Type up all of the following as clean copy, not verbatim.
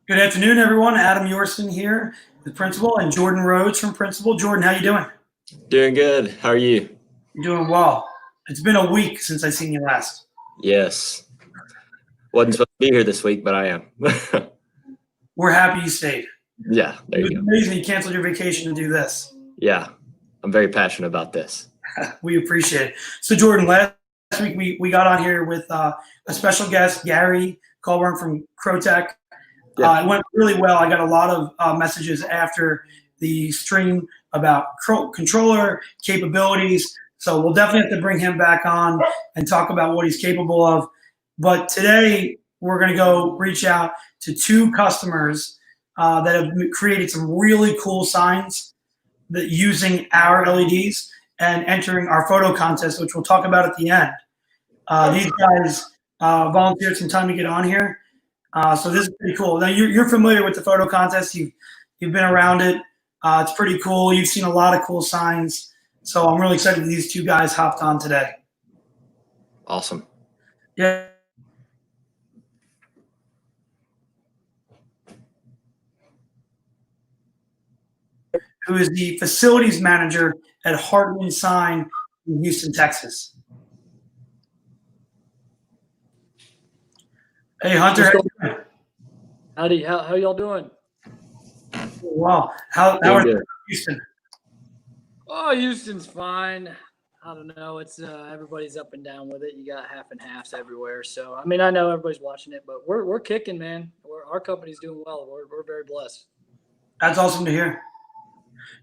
Good afternoon, everyone. Adam Yorson here with Principal and Jordan Rhoads from Principal. Jordan, how you doing? Doing good. How are you? You're doing well. It's been a week since I seen you last. Yes. Wasn't supposed to be here this week, but I am. We're happy you stayed. Yeah, there It was you go. amazing you canceled your vacation to do this. Yeah, I'm very passionate about this. We appreciate it. So, Jordan, last week we got on here with a special guest, Gary Colburn from Crotech. Yeah. It went really well. I got a lot of messages after the stream about controller capabilities. So we'll definitely have to bring him back on and talk about what he's capable of. But today we're going to go reach out to two customers that have created some really cool signs that using our LEDs and entering our photo contest, which we'll talk about at the end. These guys volunteered some time to get on here. So this is pretty cool. Now you're familiar with the photo contest. You've been around it. It's pretty cool. You've seen a lot of cool signs. So I'm really excited that these two guys hopped on today. Awesome. Yeah. Who is the facilities manager at Hartman Sign in Houston, Texas. Hey, Hunter. How you doing? Howdy, how y'all doing? Wow. How are you in Houston? Oh, Houston's fine. I don't know. It's everybody's up and down with it. You got half and halves everywhere. So I mean, I know everybody's watching it, but we're kicking, man. Our company's doing well. We're very blessed. That's awesome to hear.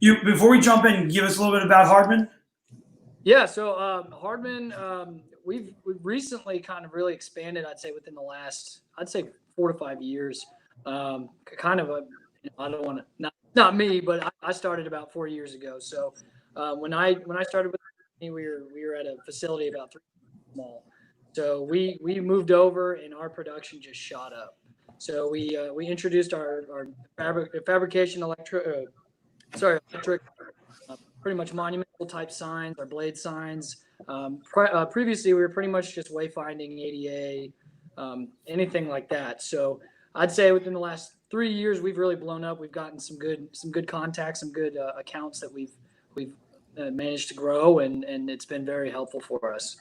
Before we jump in, give us a little bit about Hardman. Yeah, so Hardman, we've recently kind of really expanded. I'd say within the last, 4 to 5 years. Kind of I don't want to not me, but I started about 4 years ago. So when I started with me, we were at a facility about 3 small. So we moved over and our production just shot up. So we introduced our fabrication electric, pretty much monumental type signs, our blade signs. Previously, we were pretty much just wayfinding, ADA, anything like that. So I'd say within the last 3 years, we've really blown up. We've gotten some good contacts, some good accounts that we've managed to grow, and it's been very helpful for us.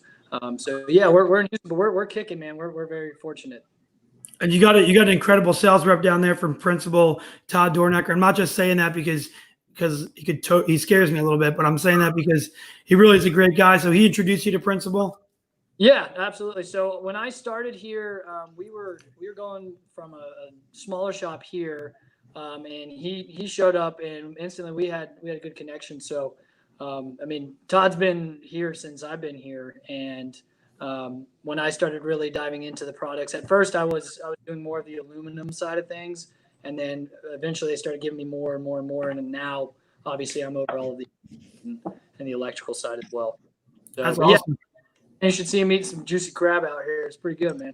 So yeah, we're in Houston, but we're kicking, man. We're very fortunate. And you got an incredible sales rep down there from Principal Todd Dornecker. I'm not just saying that because he scares me a little bit, but I'm saying that because he really is a great guy. So he introduced you to Principal. Yeah, absolutely. So when I started here, we were going from a smaller shop here, and he showed up, and instantly we had a good connection. So I mean, Todd's been here since I've been here, and when I started really diving into the products, at first I was doing more of the aluminum side of things, and then eventually they started giving me more and more and more, and now obviously I'm over all of the and the electrical side as well. So, that's awesome. You should see him eat some juicy crab out here. It's pretty good, man.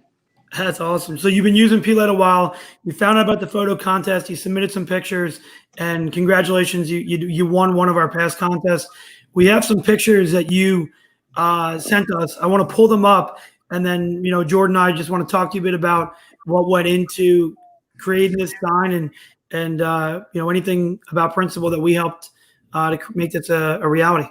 That's awesome. So you've been using PLED a while. You found out about the photo contest. You submitted some pictures, and congratulations, you won one of our past contests. We have some pictures that you sent us. I want to pull them up, and then Jordan and I just want to talk to you a bit about what went into creating this sign and anything about Principal that we helped to make this a reality.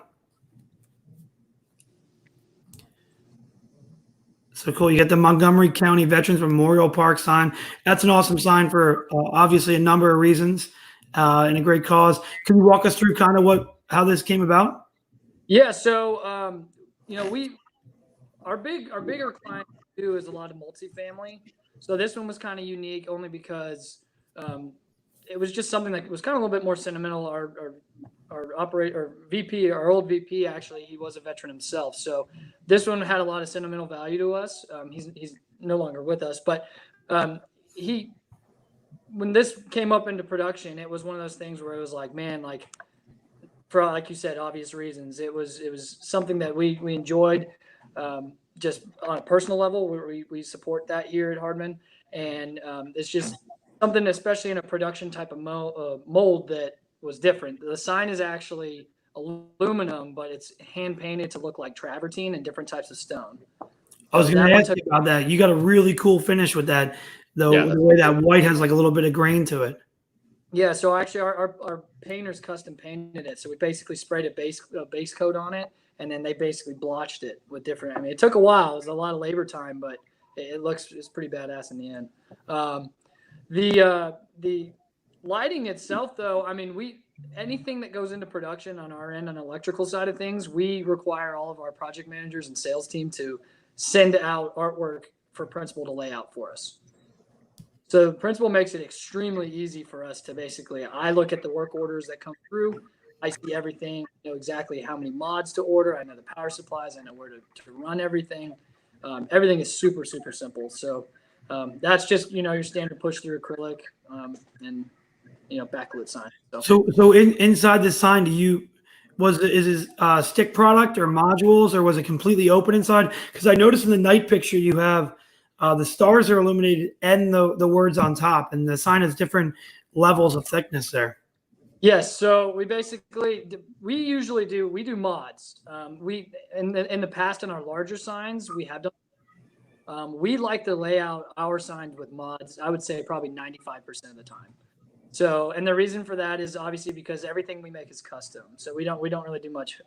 So cool. You got the Montgomery County Veterans Memorial Park sign. That's an awesome sign for obviously a number of reasons and a great cause. Can you walk us through kind of how this came about? Yeah. So, our bigger client too is a lot of multifamily. So this one was kind of unique only because it was just something that was kind of a little bit more sentimental. Our VP, our old VP, actually, he was a veteran himself. So this one had a lot of sentimental value to us. He's no longer with us, but when this came up into production, it was one of those things where it was like, man, for like you said, obvious reasons. It was something that we enjoyed, just on a personal level. We support that here at Hardman, and it's just something, especially in a production type of mold, that was different. The sign is actually aluminum, but it's hand painted to look like travertine and different types of stone. I was going to ask you about that. You got a really cool finish with that. Yeah, the way that white has like a little bit of grain to it. Yeah, so actually our painters custom painted it. So we basically sprayed a base coat on it, and then they basically blotched it with different. I mean, it took a while. It was a lot of labor time, but it's pretty badass in the end. The lighting itself, though, I mean, anything that goes into production on our end on the electrical side of things, we require all of our project managers and sales team to send out artwork for principal to lay out for us. So the principal makes it extremely easy for us to basically, I look at the work orders that come through. I see everything, know exactly how many mods to order. I know the power supplies. I know where to run everything. Everything is super, super simple. So that's just, your standard push through acrylic and, backlit sign. So inside the sign, is it stick product or modules, or was it completely open inside? Because I noticed in the night picture you have the stars are illuminated and the words on top, and the sign has different levels of thickness there. Yes, so we usually do mods. We in the past in our larger signs we have done. We like to lay out our signs with mods. I would say probably 95% of the time. So, and the reason for that is obviously because everything we make is custom. So we don't really do much,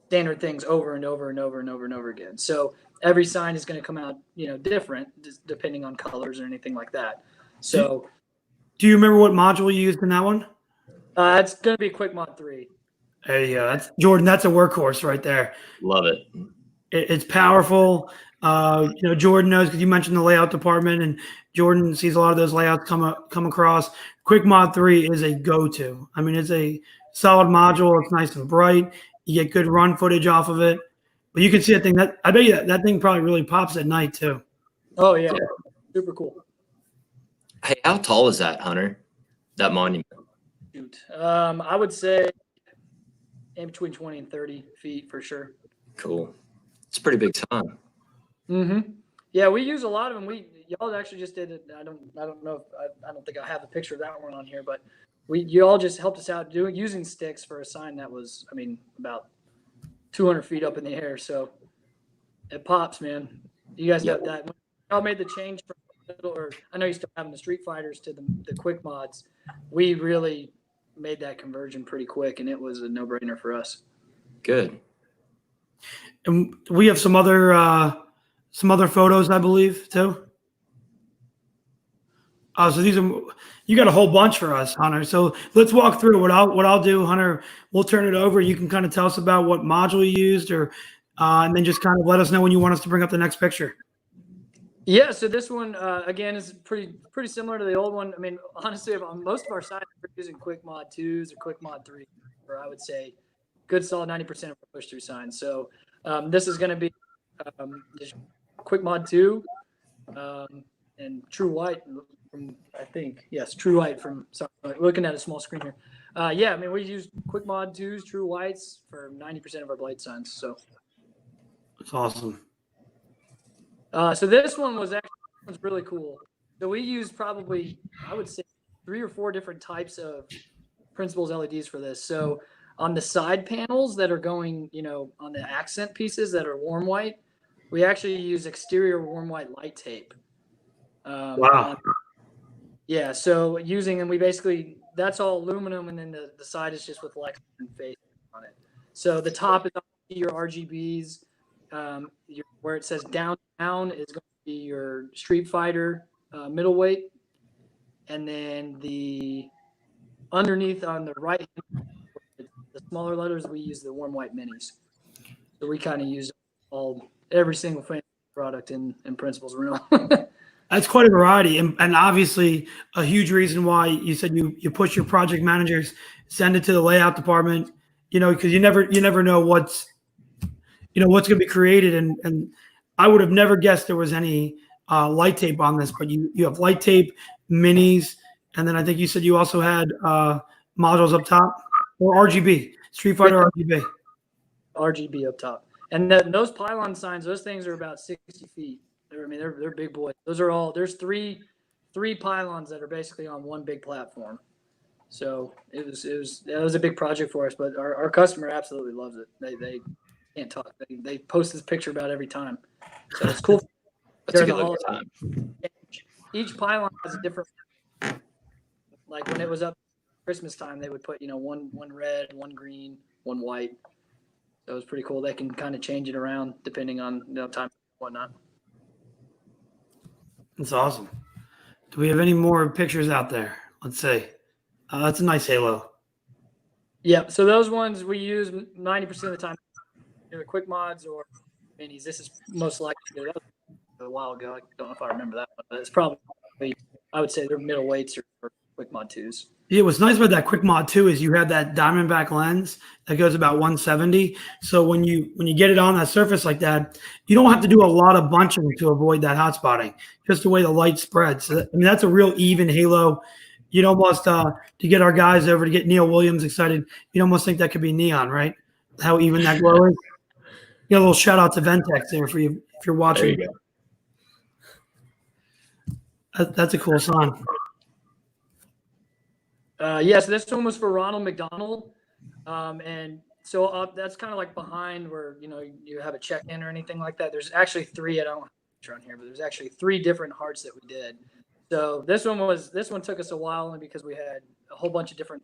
standard things over and over and over and over and over again. So every sign is going to come out, different depending on colors or anything like that. So, do you remember what module you used in that one? It's going to be Quick Mod 3. There you go. That's Jordan. That's a workhorse right there. love it. It's powerful. Jordan knows because you mentioned the layout department, and Jordan sees a lot of those layouts come across. Quick Mod 3 is a go-to. I mean, it's a solid module. It's nice and bright. You get good run footage off of it. But you can see that thing. I bet you that thing probably really pops at night too. Oh yeah, super cool. Hey, how tall is that, Hunter? That monument? Shoot, I would say in between 20 and 30 feet for sure. Cool. It's a pretty big sign. Mm-hmm. Yeah, we use a lot of them. Y'all actually just did it. I don't know if I don't think I have a picture of that one on here, but you all just helped us out using sticks for a sign that was, about 200 feet up in the air. So it pops, man. You guys got that. When y'all made the change from I know you still having the Street Fighters to the quick mods. We really made that conversion pretty quick, and it was a no-brainer for us. Good. And we have some other photos, I believe, too. So you got a whole bunch for us, Hunter. So let's walk through what I'll do, Hunter. We'll turn it over. You can kind of tell us about what module you used, and then just kind of let us know when you want us to bring up the next picture. Yeah, so this one again is pretty similar to the old one. I mean, honestly, on most of our sites we're using Quick Mod 2s or Quick Mod 3, or I would say good solid 90% of our push through signs. So this is going to be Quick Mod 2 and True White from True White from. Sorry, looking at a small screen here. Yeah, I mean we use Quick Mod 2s, True Whites for 90% of our blade signs. So that's awesome. So this one was really cool. So we used probably, I would say, 3 or 4 different types of Principal's LEDs for this. So on the side panels that are going, on the accent pieces that are warm white, we actually use exterior warm white light tape. Wow. Yeah. So using them, that's all aluminum, and then the side is just with Lex and face on it. So the top is your RGBs. Where it says down is going to be your Street Fighter middleweight, and then the underneath on the right, the smaller letters, we use the warm white minis. So we kind of use every single product in Principal's room. That's quite a variety, and obviously a huge reason why you said you push your project managers, send it to the layout department, because you never know what's going to be created, and I would have never guessed there was any light tape on this, but you have light tape, minis, and then I think you said you also had modules up top, or RGB, Street Fighter RGB. RGB up top. And those pylon signs, those things are about 60 feet. They're big boys. There's three pylons that are basically on one big platform. So it was a big project for us, but our customer absolutely loves it. They can't talk. They post this picture about every time. So it's cool. That's a good time. each pylon has a different. Like when it was up Christmas time, they would put one red, one green, one white. So it was pretty cool. They can kind of change it around depending on time and whatnot. That's awesome. Do we have any more pictures out there? Let's see. That's a nice halo. Yeah. So those ones we use 90% of the time. Either quick mods or minis. This is most likely that was a while ago. I don't know if I remember that one, but it's probably, I would say they're middle weights or quick mod 2s. Yeah, what's nice about that quick mod too is you have that Diamondback lens that goes about 170. So when you get it on that surface like that, you don't have to do a lot of bunching to avoid that hot spotting. Just the way the light spreads. So, I mean, that's a real even halo. You'd almost to get our guys over to get Neil Williams excited. You'd almost think that could be neon, right? How even that glow is. A little shout out to Ventex there for you if you're watching. There you go. That's a cool sign. Yes, this one was for Ronald McDonald, and so that's kind of like behind where you have a check-in or anything like that. There's actually 3. I don't have a picture on here, but there's actually 3 different hearts that we did. So this one took us a while only because we had a whole bunch of different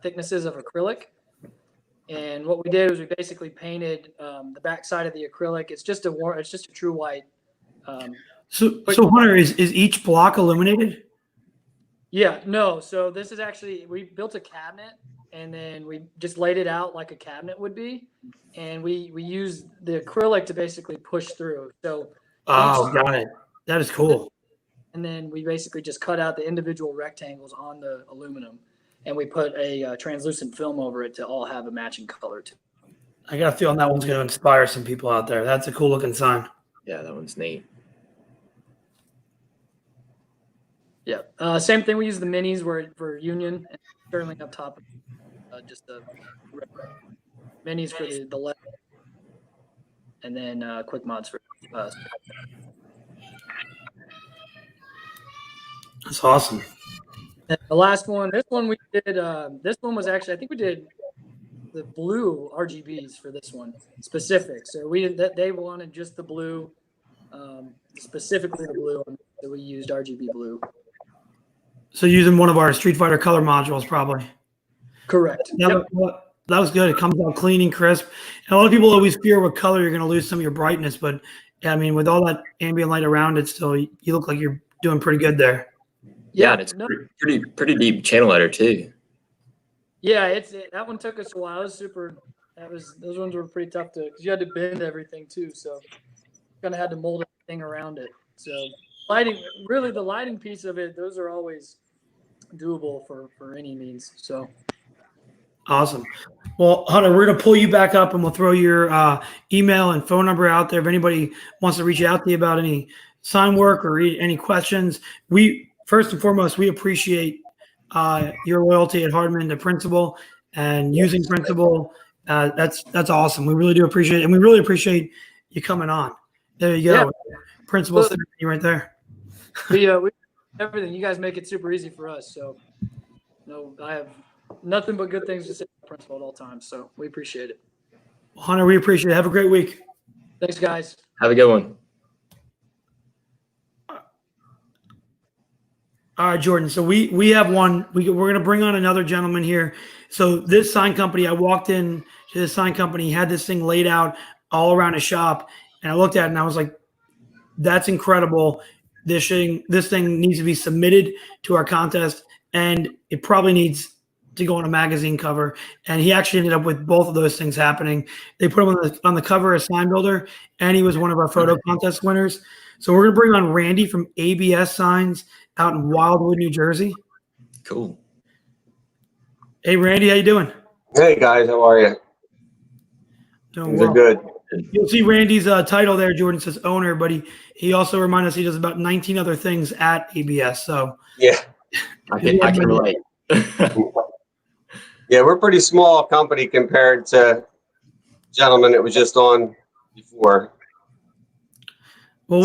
thicknesses of acrylic. And what we did was we basically painted the back side of the acrylic. It's just a true white. So Hunter, is each block illuminated? Yeah, no. So this is actually, we built a cabinet and then we just laid it out like a cabinet would be. And we used the acrylic to basically push through. So Got it. That is cool. And then we basically just cut out the individual rectangles on the aluminum. And we put a translucent film over it to all have a matching color too. I got a feeling that one's going to inspire some people out there. That's a cool looking sign. Yeah, that one's neat. Yeah. Same thing. We use the minis for Union and Sterling up top. Just the minis for the left. And then quick mods for That's awesome. And the last one, this one we did, this one was actually, I think we did the blue RGBs for this one specific. So they wanted just the blue, specifically the blue, so we used RGB blue. So using one of our Street Fighter color modules, probably. Correct. That was good. It comes out clean and crisp. And a lot of people always fear what color you're going to lose some of your brightness, but yeah, I mean, with all that ambient light around it, still, you look like you're doing pretty good there. Yeah, and it's pretty deep channel header too. Yeah, that one took us a while. It was those ones were pretty tough because you had to bend everything too, so kind of had to mold everything around it. So lighting, really the lighting piece of it, those are always doable for any means. So awesome. Well, Hunter, we're going to pull you back up and we'll throw your email and phone number out there if anybody wants to reach out to you about any sign work or any questions. First and foremost, we appreciate your loyalty at Hardman to Principal and using Principal. That's awesome. We really do appreciate it. And we really appreciate you coming on. There you go. Yeah. Principal right there. We everything. You guys make it super easy for us. So I have nothing but good things to say about Principal at all times. So we appreciate it. Well, Hunter, we appreciate it. Have a great week. Thanks, guys. Have a good one. All right, Jordan. So we have one. We're going to bring on another gentleman here. So this sign company, I walked in to this sign company, had this thing laid out all around a shop, and I looked at it and I was like, "That's incredible. This thing needs to be submitted to our contest, and it probably needs to go on a magazine cover." And he actually ended up with both of those things happening. They put him on the cover of Sign Builder, and he was one of our photo contest winners. So we're going to bring on Randy from ABS Signs out in Wildwood, New Jersey. Cool. Hey, Randy, how you doing? Hey, guys. How are you? Doing well. Good. You'll see Randy's title there, Jordan, says owner, but he also reminds us he does about 19 other things at ABS. So yeah, I can relate. Yeah, we're a pretty small company compared to gentleman that was just on before. Well,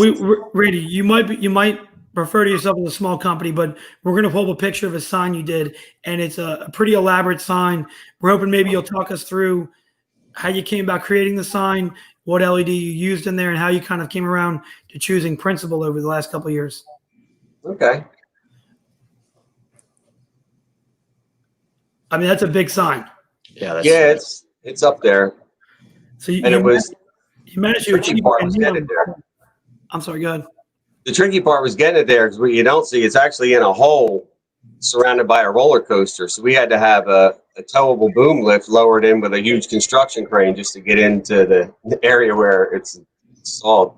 Randy, you might refer to yourself as a small company, but we're going to pull up a picture of a sign you did, and it's a pretty elaborate sign. We're hoping maybe you'll talk us through how you came about creating the sign, what LED you used in there, and how you kind of came around to choosing Principal over the last couple of years. Okay. Okay. I mean, that's a big sign. Yeah, that's Yeah, it's up there. So you, And it was you managed to tricky achieve part a was getting neon. it there. I'm sorry, go ahead. The tricky part was getting it there because what you don't see, it's actually in a hole surrounded by a roller coaster. So we had to have a towable boom lift lowered in with a huge construction crane just to get into the area where it's installed.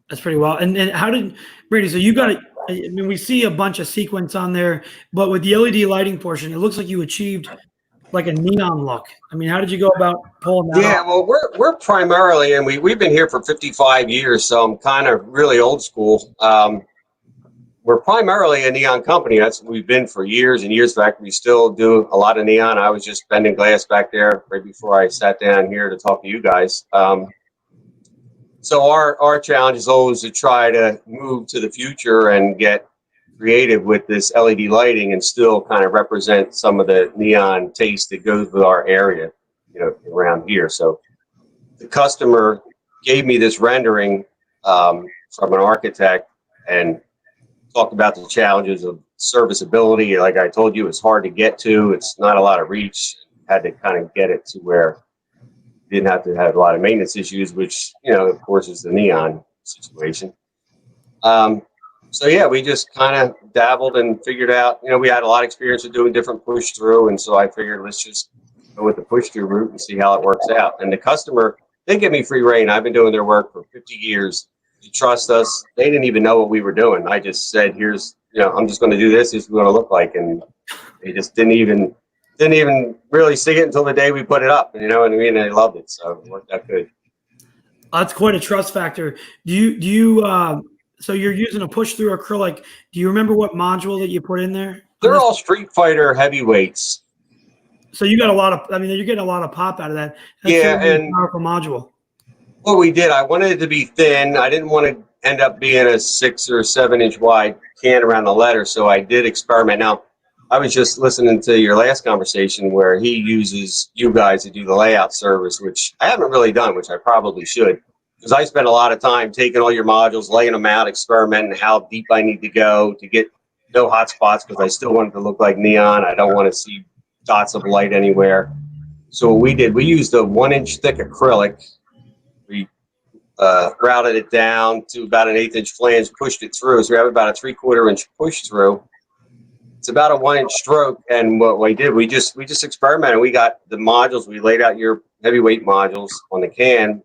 That's pretty well. And how did Brady? So you got it. I mean, we see a bunch of sequence on there, but with the LED lighting portion, it looks like you achieved like a neon look. I mean, how did you go about pulling that Yeah, off? well, we're primarily, and we've been here for 55 years, so I'm kind of really old school. We're primarily a neon company. That's what we've been for years and years. In fact, we still do a lot of neon. I was just bending glass back there right before I sat down here to talk to you guys. So our challenge is always to try to move to the future and get creative with this LED lighting and still kind of represent some of the neon taste that goes with our area, around here. So the customer gave me this rendering from an architect and talked about the challenges of serviceability. Like I told you, it's hard to get to. It's not a lot of reach. Had to kind of get it to where you didn't have to have a lot of maintenance issues, which, of course, is the neon situation. So, yeah, we just kind of dabbled and figured out, we had a lot of experience with doing different push through. And so I figured let's just go with the push through route and see how it works out. And the customer, they give me free reign. I've been doing their work for 50 years. They trust us. They didn't even know what we were doing. I just said, here's, I'm just going to do this. This is what it'll look like. And they just didn't even really see it until the day we put it up. You know what I mean? And they loved it. So it worked out good. That's quite a trust factor. So you're using a push through acrylic. Do you remember what module that you put in there? They're all Street Fighter heavyweights. So you got a lot of, you're getting a lot of pop out of that. That's Yeah, a really and powerful module. what we did, I wanted it to be thin. I didn't want to end up being a 6 or 7 inch wide can around the letter. So I did experiment. Now, I was just listening to your last conversation where he uses you guys to do the layout service, which I haven't really done, which I probably should. Because I spent a lot of time taking all your modules, laying them out, experimenting how deep I need to go to get no hot spots because I still want it to look like neon. I don't want to see dots of light anywhere. So what we did, we used a 1 inch thick acrylic. We routed it down to about an 1/8 inch flange, pushed it through. So we have about a 3/4 inch push through. It's about a 1 inch stroke. And what we did, we just experimented. We got the modules. We laid out your heavyweight modules on the can.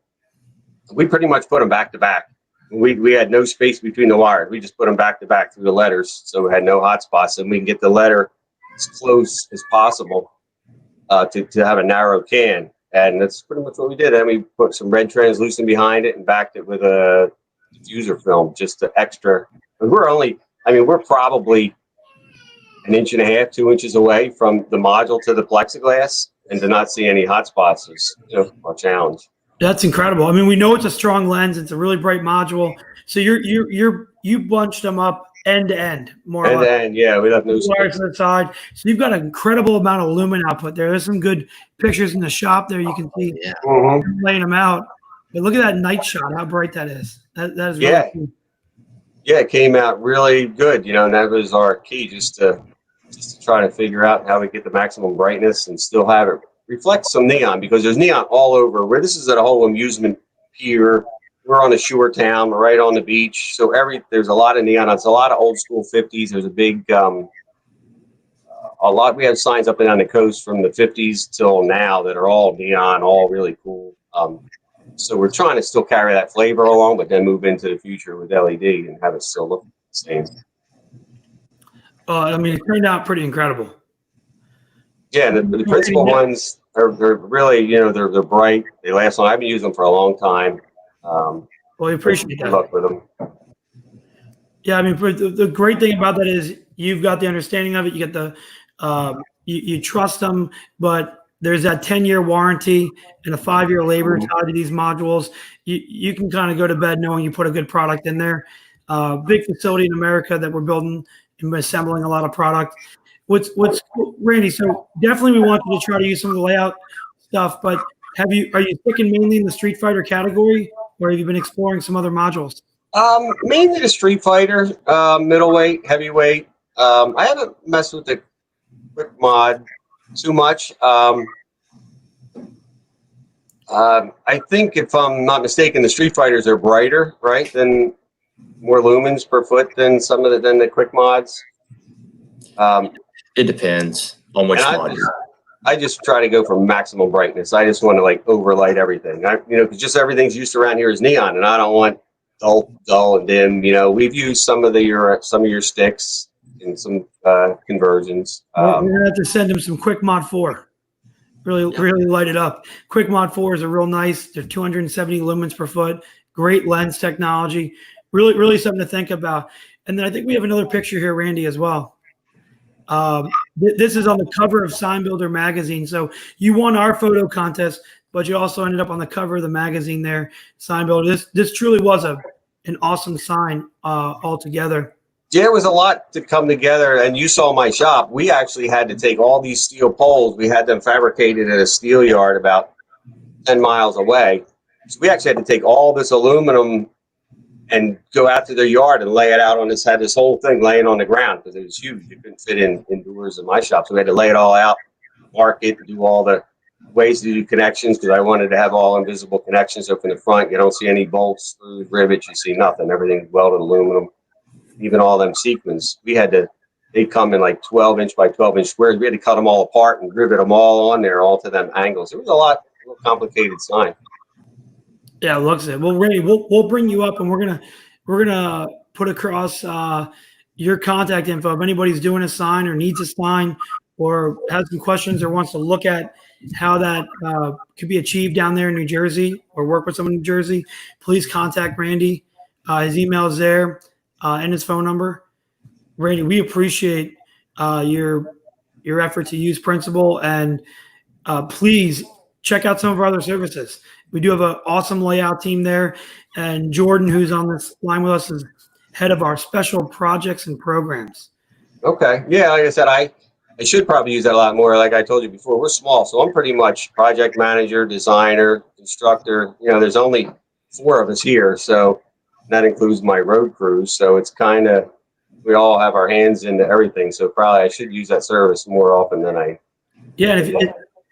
We pretty much put them back to back. We had no space between the wires. We just put them back to back through the letters. So we had no hot spots, and we can get the letter as close as possible to have a narrow can. And that's pretty much what we did. And we put some red translucent behind it and backed it with a diffuser film, just the extra. We're probably 1.5 inches, 2 inches away from the module to the plexiglass, and to not see any hot spots is, our challenge. That's incredible. I mean, we know it's a strong lens. It's a really bright module. So you bunched them up end to end, more or less. And yeah, we left no Wires space. to the side. So you've got an incredible amount of lumen output there. There's some good pictures in the shop there. You can see laying them out. But look at that night shot. How bright that is. That is really cool. Yeah, it came out really good. And that was our key, just to try to figure out how we get the maximum brightness and still have it reflect some neon, because there's neon all over. Where this is at a whole amusement pier. We're on a shore town, we're right on the beach. So there's a lot of neon. It's a lot of old school 50s. There's a big, we have signs up and down the coast from the 50s till now that are all neon, all really cool. So we're trying to still carry that flavor along, but then move into the future with LED and have it still look the same. It turned out pretty incredible. Yeah, the principal ones are really, they're bright. They last long. I've been using them for a long time. Well, we appreciate that. Good luck with them. Yeah, the great thing about that is you've got the understanding of it. You get the you trust them, but there's that 10-year warranty and a 5-year labor tied to these modules. You can kind of go to bed knowing you put a good product in there. Big facility in America that we're building and assembling a lot of product. What's Randy? So definitely we want you to try to use some of the layout stuff, but are you sticking mainly in the Street Fighter category, or have you been exploring some other modules? Mainly the Street Fighter, middleweight, heavyweight. I haven't messed with the quick mod too much. I think if I'm not mistaken, the Street Fighters are brighter, right? Than more lumens per foot than than the quick mods. It depends on which mod. I just try to go for maximum brightness. I just want to like overlight everything. Because just everything's used around here is neon, and I don't want dull and dim. We've used some of your sticks in some conversions. We're gonna have to send him some Quick Mod 4. Really light it up. Quick Mod 4s are real nice. They're 270 lumens per foot. Great lens technology. Really something to think about. And then I think we have another picture here, Randy, as well. This is on the cover of Sign Builder magazine. So you won our photo contest, but you also ended up on the cover of the magazine there, Sign Builder. This truly was an awesome sign altogether. Yeah, it was a lot to come together, and you saw my shop. We actually had to take all these steel poles. We had them fabricated at a steel yard about 10 miles away. So we actually had to take all this aluminum and go out to their yard and lay it out on had this whole thing laying on the ground because it was huge. It couldn't fit indoors in my shop. So we had to lay it all out, mark it, do all the ways to do connections because I wanted to have all invisible connections up in the front. You don't see any bolts, screws, rivets. You see nothing. Everything's welded aluminum. Even all them sequins, they come in like 12-inch by 12-inch squares. We had to cut them all apart and rivet them all on there, all to them angles. It was a little complicated sign. Yeah, it looks it. Well, Randy, we'll bring you up, and we're gonna put across your contact info. If anybody's doing a sign or needs a sign, or has some questions or wants to look at how that could be achieved down there in New Jersey, or work with someone in New Jersey, please contact Randy. His email is there. And his phone number. Randy, we appreciate your effort to use Principal, and please check out some of our other services. We do have an awesome layout team there, and Jordan, who's on this line with us, is head of our special projects and programs. Okay, yeah, like I said, I should probably use that a lot more. Like I told you before, we're small, so I'm pretty much project manager, designer, constructor. There's only 4 of us here, so. That includes my road crews, so it's kind of we all have our hands into everything. So probably I should use that service more often than I. Yeah,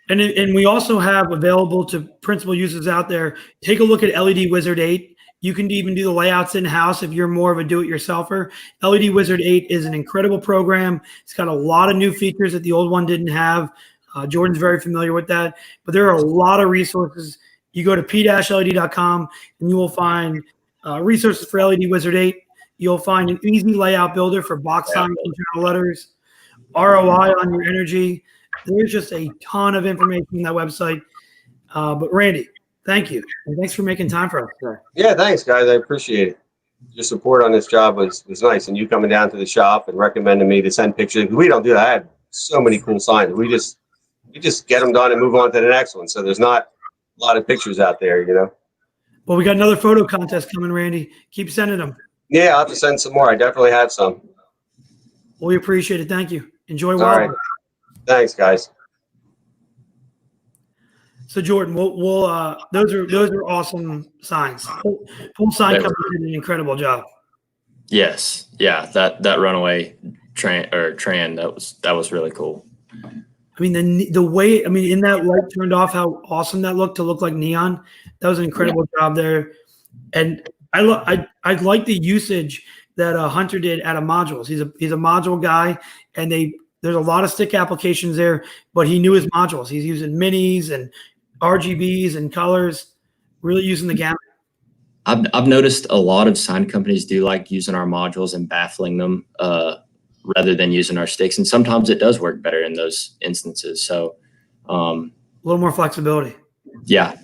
and we also have available to Principal users out there. Take a look at LED Wizard 8. You can even do the layouts in house if you're more of a do-it-yourselfer. LED Wizard 8 is an incredible program. It's got a lot of new features that the old one didn't have. Jordan's very familiar with that, but there are a lot of resources. You go to p-led.com and you will find resources for LED Wizard 8. You'll find an easy layout builder for box signs and general letters, ROI on your energy. There's just a ton of information on that website. But Randy, thank you. And thanks for making time for us today. Yeah, thanks, guys. I appreciate it. Your support on this job was nice. And you coming down to the shop and recommending me to send pictures. We don't do that. I have so many cool signs. We just get them done and move on to the next one. So there's not a lot of pictures out there, Well, we got another photo contest coming, Randy. Keep sending them. Yeah, I'll have to send some more. I definitely have some. Well, we appreciate it. Thank you. Enjoy. All right. Thanks, guys. So Jordan, those are awesome signs. Full Sign Company did an incredible job. Yes, yeah, that runaway train that was really cool. I mean, the way, in that light turned off, how awesome that looked to look like neon. That was an incredible job there. And I like the usage that Hunter did out of modules. He's a module guy, and there's a lot of stick applications there, but he knew his modules. He's using minis and RGBs and colors, really using the gamut. I've noticed a lot of sign companies do like using our modules and baffling them rather than using our sticks. And sometimes it does work better in those instances. So a little more flexibility. Yeah.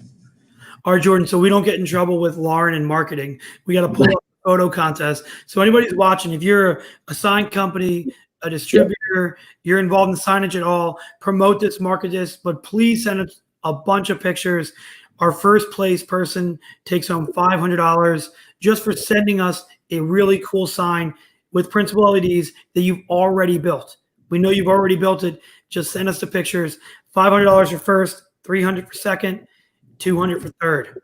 All right, Jordan. So we don't get in trouble with Lauren and marketing. We got to pull up a photo contest. So anybody's watching, if you're a sign company, a distributor, you're involved in signage at all, promote this, market this, but please send us a bunch of pictures. Our first place person takes home $500 just for sending us a really cool sign with Principal LEDs that you've already built. We know you've already built it. Just send us the pictures. $500 for first, $300 for second, $200 for third.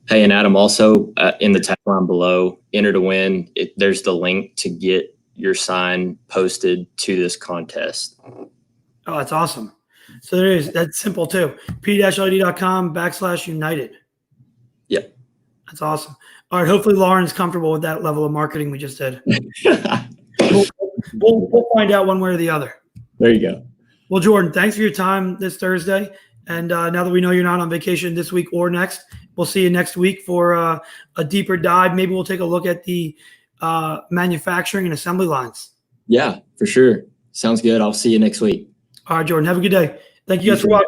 Hey, and Adam, also in the tagline below, enter to win. There's the link to get your sign posted to this contest. Oh, that's awesome. So there it is. That's simple too. p-led.com/united. Yep. That's awesome. All right. Hopefully Lauren's comfortable with that level of marketing we just did. We'll find out one way or the other. There you go. Well, Jordan, thanks for your time this Thursday. And now that we know you're not on vacation this week or next, we'll see you next week for a deeper dive. Maybe we'll take a look at the manufacturing and assembly lines. Yeah, for sure. Sounds good. I'll see you next week. All right, Jordan, have a good day. Thank you guys for watching.